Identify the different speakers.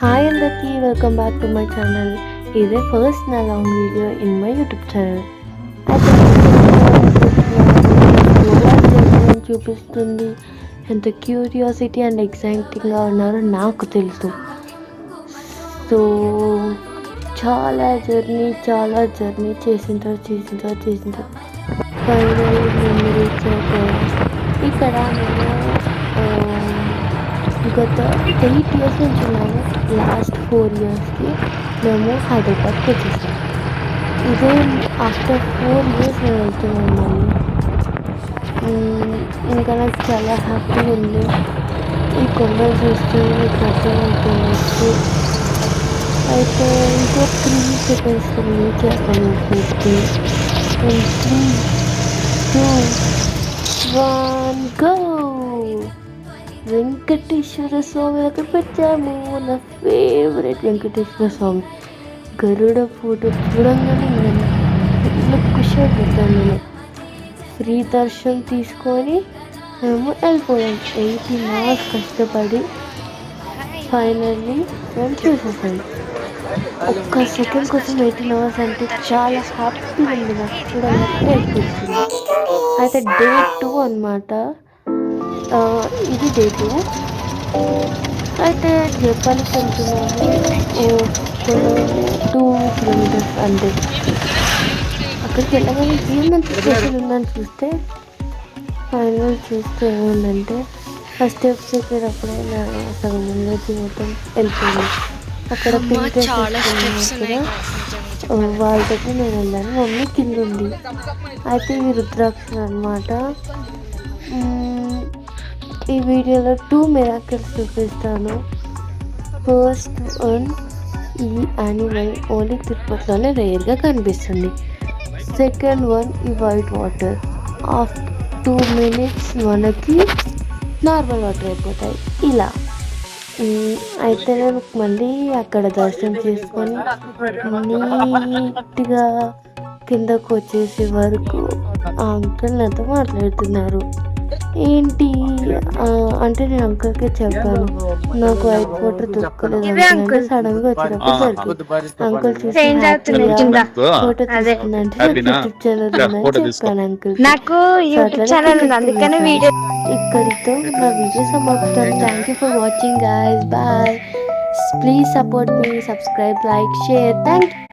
Speaker 1: Hi అందరికీ welcome back to my channel. ఇదే first నా long video in my YouTube channel. అయితే solar journey చూపిస్తుంది. ఎంత క్యూరియాసిటీ అండ్ ఎక్సైటింగ్గా ఉన్నారో నాకు తెలుసు. సో చాలా జర్నీ చేసిన తర్వాత ఫైనల్ మేము రీచ్ అయిపోయాం. ఇక్కడ నేను గత 8 years నుంచి ఉన్నాము. లాస్ట్ 4 yearsకి మేము హైదరాబాద్కి వచ్చేసాం. ఇదే ఆఫ్టర్ 4 years నేను వెళ్తున్నాను. ఇంకా నాకు చాలా హ్యాపీగా ఉంది. ఈ కొండలు చూస్తే మీకు అర్థమవుతుంది. అయితే ఇంకో 3 secondsలో రీచ్ అయిపోయాము. 3, 2, 1 గో. వెంకటేశ్వర స్వామి దగ్గరికి వచ్చాము. నా ఫేవరెట్ వెంకటేశ్వర స్వామి గరుడ ఫోటో చూడంగానే నేను ఖుషి అయిపోతాను. నేను ఫ్రీ దర్శనం తీసుకొని మేము వెళ్ళిపోయాం. 18 hours కష్టపడి ఫైనల్లీ మేము చూసేసాము. ఒక్క సెకండ్ కోసం 18 hours అంటే చాలా హ్యాపీగా ఉంది నాకు చూడాలంటే వెళ్ళిపోతుంది. అయితే డే 2 అన్నమాట. ఇది డే 2. అయితే జపాన్కి వెళ్తున్నాము. 2 kilometers అంతే. అక్కడికి వెళ్ళగానే ఏమంత స్పెషల్ ఉందని చూస్తే ఫైనల్ చూస్తే ఏముందంటే ఫస్ట్ స్టెప్స్ ఎక్కేటప్పుడే నా సగం ముందు మొత్తం వెళ్ళిపోయింది. అక్కడ పింక్ కూడా వాళ్ళతో నేను వెళ్ళాను. మమ్మీ కింద ఉంది. అయితే ఇవి రుద్రాక్షలు అన్నమాట. ఈ వీడియోలో 2 మిరాకిల్స్ చూపిస్తాను. ఫస్ట్ వన్, ఈ యానిమల్ ఓన్లీ తిరుపతిలోనే రేర్గా కనిపిస్తుంది. సెకండ్ వన్, ఈ వైట్ వాటర్. ఆఫ్టర్ 2 minutes మనకి నార్మల్ వాటర్ అయిపోతాయి ఇలా. అయితే నేను మళ్ళీ అక్కడ దర్శనం చేసుకొని నీట్గా కిందకు వచ్చేసే వరకు ఆ అంకుల్ నాతో మాట్లాడుతున్నారు. ఏంటి అంటే నేను అంకుల్కి చెప్పాను నాకు వైట్ వాటర్ దొరకలేదు అంటే. సడన్గా వచ్చేటప్పుడు దొరికింది. అంకుల్ చూసి ఫోటో తీసుకుందంటే యూట్యూబ్ ఛానల్ ఉందని చెప్పాను అంకుల్. ఇక్కడితో నా వీడియో సమాప్తం. Thank you for watching guys. Bye. Please support me, subscribe, like, share. Thank you.